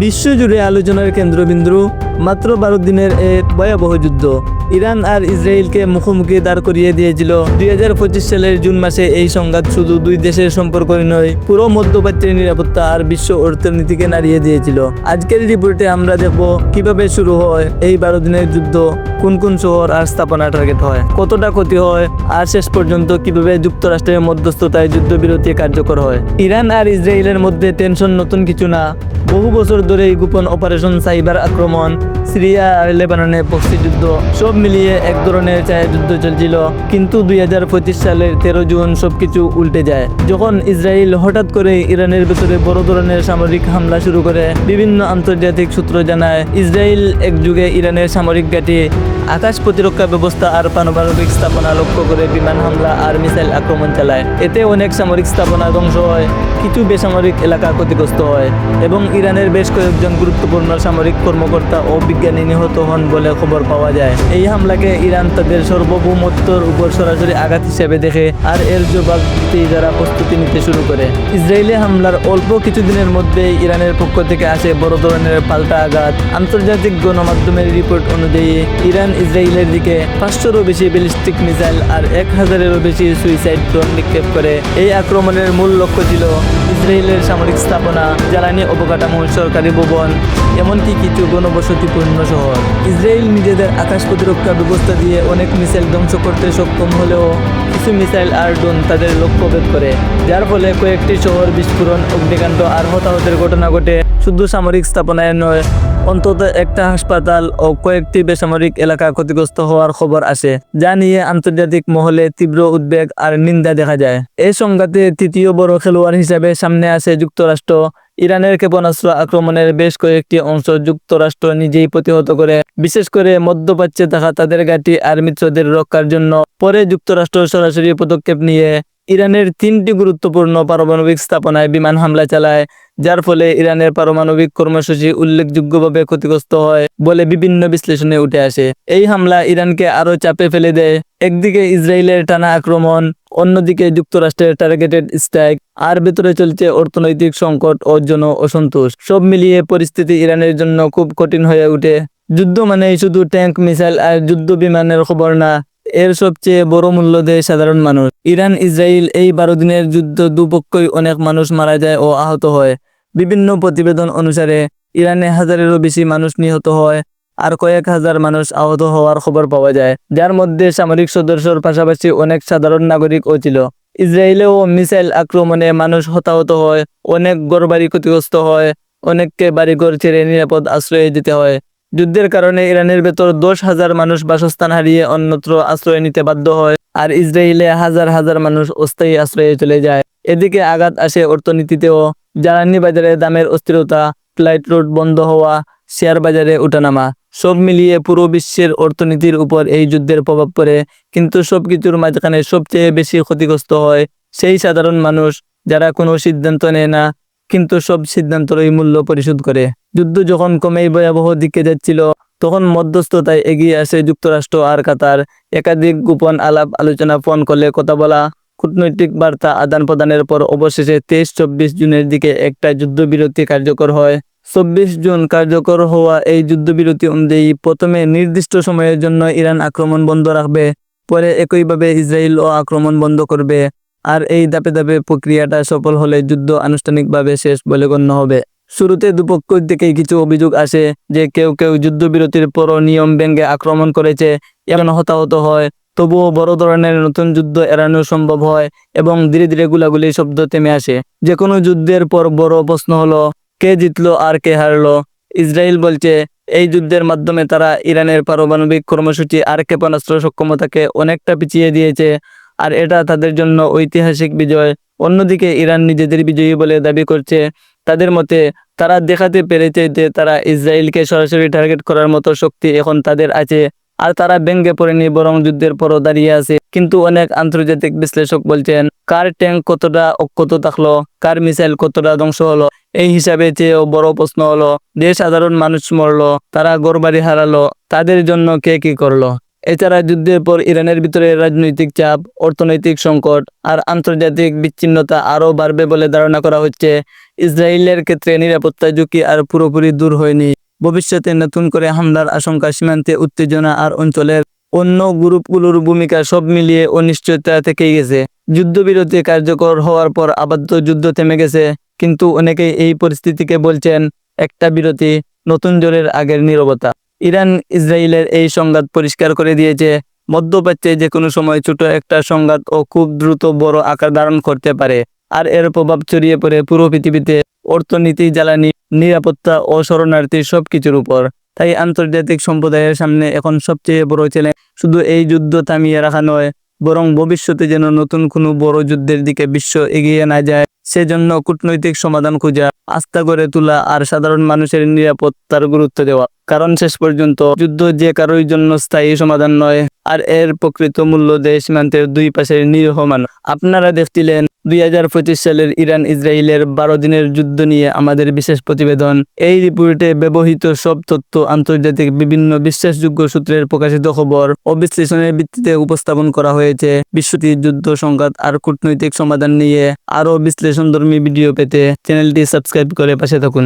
বিশ্বজুড়ে আলোচনার কেন্দ্রবিন্দু মাত্র 12 দিনের এক ভয়াবহ যুদ্ধ ইরান আর ইসরায়েলকে মুখোমুখি দাঁড় করিয়ে দিয়েছিল। 2025 সালের জুন মাসে এই সংঘাত শুধু দুই দেশের সম্পর্কই নয়, পুরো মধ্যপ্রাচ্যের নিরাপত্তা আর বিশ্ব অর্থনীতিকে নাড়িয়ে দিয়েছিল। আজকের রিপোর্টে আমরা দেখব কিভাবে শুরু হয় এই 12 দিনের যুদ্ধ, কোন কোন শহর আর স্থাপনা টার্গেট হয়, কতটা ক্ষতি হয়, আর শেষ পর্যন্ত কিভাবে যুক্তরাষ্ট্রের মধ্যস্থতায় যুদ্ধবিরতি কার্যকর হয়। ইরান আর ইসরায়েলের মধ্যে টেনশন নতুন কিছু না। বহু বছর ধরে গোপন অপারেশন, সাইবার আক্রমণ, সিরিয়া আর লেবাননে প্রক্সি যুদ্ধ, সব মিলিয়ে এক ধরনের ছায়াযুদ্ধ চলছিল। কিন্তু 2025 সালের 13 জুন সবকিছু উল্টে যায়, যখন ইসরায়েল হঠাৎ করে ইরানের ভেতরে বড় ধরনের সামরিক হামলা শুরু করে। বিভিন্ন আন্তর্জাতিক সূত্র জানায়, ইসরায়েল একযুগে ইরানের সামরিক ঘাঁটি, আকাশ প্রতিরক্ষা ব্যবস্থা আর পারমাণবিক স্থাপনা লক্ষ্য করে বিমান হামলা আর মিসাইল আক্রমণ চালায়। এতে অনেক সামরিক স্থাপনা ধ্বংস হয়, কিছু বেসামরিক এলাকা ক্ষতিগ্রস্ত হয় এবং ইরানের বেশ কয়েকজন গুরুত্বপূর্ণ সামরিক কর্মকর্তা ও বিজ্ঞানী নিহত হন বলে খবর পাওয়া যায়। এই হামলাকে ইরান তাদের সার্বভৌমত্বের উপর সরাসরি আঘাত হিসেবে দেখে আর এর জবাব দিতেই যারা প্রস্তুতি নিতে শুরু করে। ইসরায়েলি হামলার অল্প কিছুদিনের মধ্যে ইরানের পক্ষ থেকে আসে বড় ধরনের পাল্টা আঘাত। আন্তর্জাতিক গণমাধ্যমের রিপোর্ট অনুযায়ী ইরান ইসরায়েলের দিকে 500-এরও বেশি ব্যালিস্টিক মিসাইল আর 1000-এরও বেশি সুইসাইড ড্রোন নিক্ষেপ করে। এই আক্রমণের মূল লক্ষ্য ছিল ইসরায়েলের সামরিক স্থাপনা, জ্বালানি অবকাঠামো, সরকারি ভবন, এমনকি কিছু ঘনবসতিপূর্ণ শহর। ইসরায়েল নিজেদের আকাশ প্রতিরক্ষা ব্যবস্থা দিয়ে অনেক মিসাইল ধ্বংস করতে সক্ষম হলেও কিছু মিসাইল আর ড্রোন তাদের লক্ষ্যভেদ করে, যার ফলে কয়েকটি শহর বিস্ফোরণ, অগ্নিকাণ্ড আর হতাহতের ঘটনা ঘটে। শুধু সামরিক স্থাপনায় নয়, অন্তত একটা হাসপাতাল ও কয়েকটি বেসামরিক এলাকা ক্ষতিগ্রস্ত হওয়ার খবর আসে, যা নিয়ে আন্তর্জাতিক মহলে তীব্র উদ্বেগ আর নিন্দা দেখা যায়। এই সংঘাতে তৃতীয় বড় খেলোয়াড় হিসাবে সামনে আসে যুক্তরাষ্ট্র। ইরানের ক্ষেপণাস্ত্র আক্রমণের বেশ কয়েকটি অংশ যুক্তরাষ্ট্র নিজেই প্রতিহত করে, বিশেষ করে মধ্যপ্রাচ্যে থাকা তাদের ঘাঁটি আর মিত্রদের রক্ষার জন্য। পরে যুক্তরাষ্ট্র সরাসরি পদক্ষেপ নিয়ে ইরানের 3টি গুরুত্বপূর্ণ পারমাণবিক স্থাপনায় বিমান হামলা চালায়, যার ফলে ইরানের পারমাণবিক কর্মসূচি উল্লেখযোগ্যভাবে ক্ষতিগ্রস্ত হয় বলে বিভিন্ন বিশ্লেষণে উঠে আসে। এই হামলা ইরানকে আরও চাপে ফেলে দেয়। একদিকে ইসরায়েলের টানা আক্রমণ, অন্যদিকে যুক্তরাষ্ট্রের টার্গেটেড স্ট্রাইক, আর ভেতরে চলছে অর্থনৈতিক সংকট ও জন অসন্তোষ। সব মিলিয়ে পরিস্থিতি ইরানের জন্য খুব কঠিন হয়ে ওঠে। যুদ্ধ মানেই শুধু ট্যাঙ্ক, মিসাইল আর যুদ্ধ বিমানের খবর না, এর সবচেয়ে বড় মূল্য দেয় সাধারণ মানুষ। ইরান ইসরায়েল এই 12 দিনের যুদ্ধ দুপক্ষই অনেক মানুষ মারা যায় ও আহত হয়। বিভিন্ন প্রতিবেদন অনুসারে ইরানে 1000-এরও বেশি মানুষ নিহত হয় আর কয়েক হাজার মানুষ আহত হওয়ার খবর পাওয়া যায়, যার মধ্যে সামরিক সদস্যর পাশাপাশি অনেক সাধারণ নাগরিকও ছিল। ইসরায়েলেও মিসাইল আক্রমণে মানুষ হতাহত হয়, অনেক ঘরবাড়ি ক্ষতিগ্রস্ত হয়, অনেককে বাড়িঘর ছেড়ে নিরাপদ আশ্রয়ে যেতে হয়। যুদ্ধের কারণে ইরানের ভেতর 10,000 মানুষ বাসস্থান হারিয়ে অন্যত্র আশ্রয় নিতে বাধ্য হয়, আর ইসরায়েলে হাজার হাজার মানুষ অস্থায়ী আশ্রয়ে চলে যায়। এদিকে আঘাত আসে অর্থনীতিতেও। জ্বালানি বাজারে দামের অস্থিরতা, ফ্লাইট রুট বন্ধ হওয়া, শেয়ার বাজারে ওঠানামা, সব মিলিয়ে পুরো বিশ্বের অর্থনীতির উপর এই যুদ্ধের প্রভাব পড়ে। কিন্তু সবকিছুর মাঝখানে সবচেয়ে বেশি ক্ষতিগ্রস্ত হয় সেই সাধারণ মানুষ, যারা কোনো সিদ্ধান্ত নেয় না কিন্তু সব সিদ্ধান্তেরই মূল্য পরিশোধ করে। যুদ্ধ যখন ক্রমেই ভয়াবহ দিকে যাচ্ছিল, তখন মধ্যস্থতায় এগিয়ে আসে যুক্তরাষ্ট্র আর কাতার। একাধিক গোপন আলাপ আলোচনা, ফোন কলে কথা বলা, কূটনৈতিক বার্তা আদান প্রদানের পর অবশেষে 23-24 জুনের দিকে একটা যুদ্ধবিরতি কার্যকর হয়। 24 জুন কার্যকর হওয়া এই যুদ্ধবিরতি অনুযায়ী প্রথমে নির্দিষ্ট সময়ের জন্য ইরান আক্রমণ বন্ধ রাখবে, পরে একইভাবে ইসরায়েলও আক্রমণ বন্ধ করবে। আর এই ধাপে ধাপে প্রক্রিয়াটা সফল হলে যুদ্ধ আনুষ্ঠানিকভাবে শেষ বলে গণ্য হবে। শুরুতে দুপক্ষ থেকেই কিছু অভিযোগ আসে যে কেউ কেউ যুদ্ধবিরতির পরও নিয়ম ভেঙে আক্রমণ করেছে, এমন হতাহত হয়। তবুও বড় ধরনের নতুন যুদ্ধ এড়ানো সম্ভব হয় এবং ধীরে ধীরে গুলাগুলি শব্দ থেমে আসে। যে কোনো যুদ্ধের পর বড় প্রশ্ন হলো, কে জিতলো আর কে হারলো। ইসরায়েল বলছে এই যুদ্ধের মাধ্যমে তারা ইরানের পারমাণবিক কর্মসূচি আর ক্ষেপণাস্ত্র সক্ষমতাকে অনেকটা পিছিয়ে দিয়েছে, আর এটা তাদের জন্য ঐতিহাসিক বিজয়। অন্যদিকে ইরান নিজেদের বিজয়ী বলে দাবি করছে। তাদের মতে তারা দেখাতে পেরেছে যে তারা ইসরায়েলকে সরাসরি টার্গেট করার মতো শক্তি এখন তাদের আছে, আর তারা ব্যঙ্গে পড়েনি, বরং যুদ্ধের পরও দাঁড়িয়ে আছে। কিন্তু অনেক আন্তর্জাতিক বিশ্লেষক বলছেন, কার ট্যাঙ্ক কতটা অক্ষত থাকলো, কার মিসাইল কতটা ধ্বংস হলো, এই হিসাবে চেয়েও বড় প্রশ্ন হলো, যে সাধারণ মানুষ মরলো, তারা ঘরবাড়ি হারালো, তাদের জন্য কে কি করলো। এছাড়া যুদ্ধের পর ইরানের ভিতরে রাজনৈতিক চাপ, অর্থনৈতিক সংকট আর আন্তর্জাতিক বিচ্ছিন্নতা আরও বাড়বে বলে ধারণা করা হচ্ছে। ইসরায়েলের ক্ষেত্রে নিরাপত্তা ঝুঁকি আর পুরোপুরি দূর হয়নি। ভবিষ্যতে নতুন করে হামলার আশঙ্কা, সীমান্তে উত্তেজনা আর অঞ্চলের অন্য গ্রুপগুলোর ভূমিকা সব মিলিয়ে অনিশ্চয়তা থেকেই গেছে। যুদ্ধবিরতি কার্যকর হওয়ার পর আপাতত যুদ্ধ থেমে গেছে, কিন্তু অনেকেই এই পরিস্থিতিকে বলছেন একটা বিরতি, নতুন জ্বরের আগের নীরবতা। ইরান ইসরায়েলের এই সংঘাত পরিষ্কার করে দিয়েছে, মধ্যপ্রাচ্যে যে কোনো সময় ছোট একটা সংঘাত ও খুব দ্রুত বড় আকার ধারণ করতে পারে। আর এর প্রভাব ছড়িয়ে পড়ে পুরো পৃথিবীতে, অর্থনীতি, জ্বালানি, নিরাপত্তা ও শরণার্থী সবকিছুর উপর। তাই আন্তর্জাতিক সম্প্রদায়ের সামনে এখন সবচেয়ে বড় চ্যালেঞ্জ শুধু এই যুদ্ধ থামিয়ে রাখা নয়, বরং ভবিষ্যতে যেন নতুন কোনো বড় যুদ্ধের দিকে বিশ্ব এগিয়ে না যায়, সেজন্য কূটনৈতিক সমাধান খোঁজা, আস্থা গড়ে তোলা আর সাধারণ মানুষের নিরাপত্তার গুরুত্ব দেওয়া। কারণ শেষ পর্যন্ত যুদ্ধ যে কারোর জন্য স্থায়ী সমাধান নয়, আর এর প্রকৃত মূল্য দেয় সীমান্তের দুই পাশের নিরীহ মানুষ। আপনারা দেখছিলেন 2025 সালের ইরান ইসরায়েলের 12 দিনের যুদ্ধ নিয়ে আমাদের বিশেষ প্রতিবেদন। এই রিপোর্টে ব্যবহৃত সব তথ্য আন্তর্জাতিক বিভিন্ন বিশ্বাসযোগ্য সূত্রের প্রকাশিত খবর ও বিশ্লেষণের ভিত্তিতে উপস্থাপন করা হয়েছে। বিশ্বটির যুদ্ধ, সংঘাত আর কূটনৈতিক সমাধান নিয়ে আরও বিশ্লেষণধর্মী ভিডিও পেতে চ্যানেলটি সাবস্ক্রাইব করে পাশে থাকুন।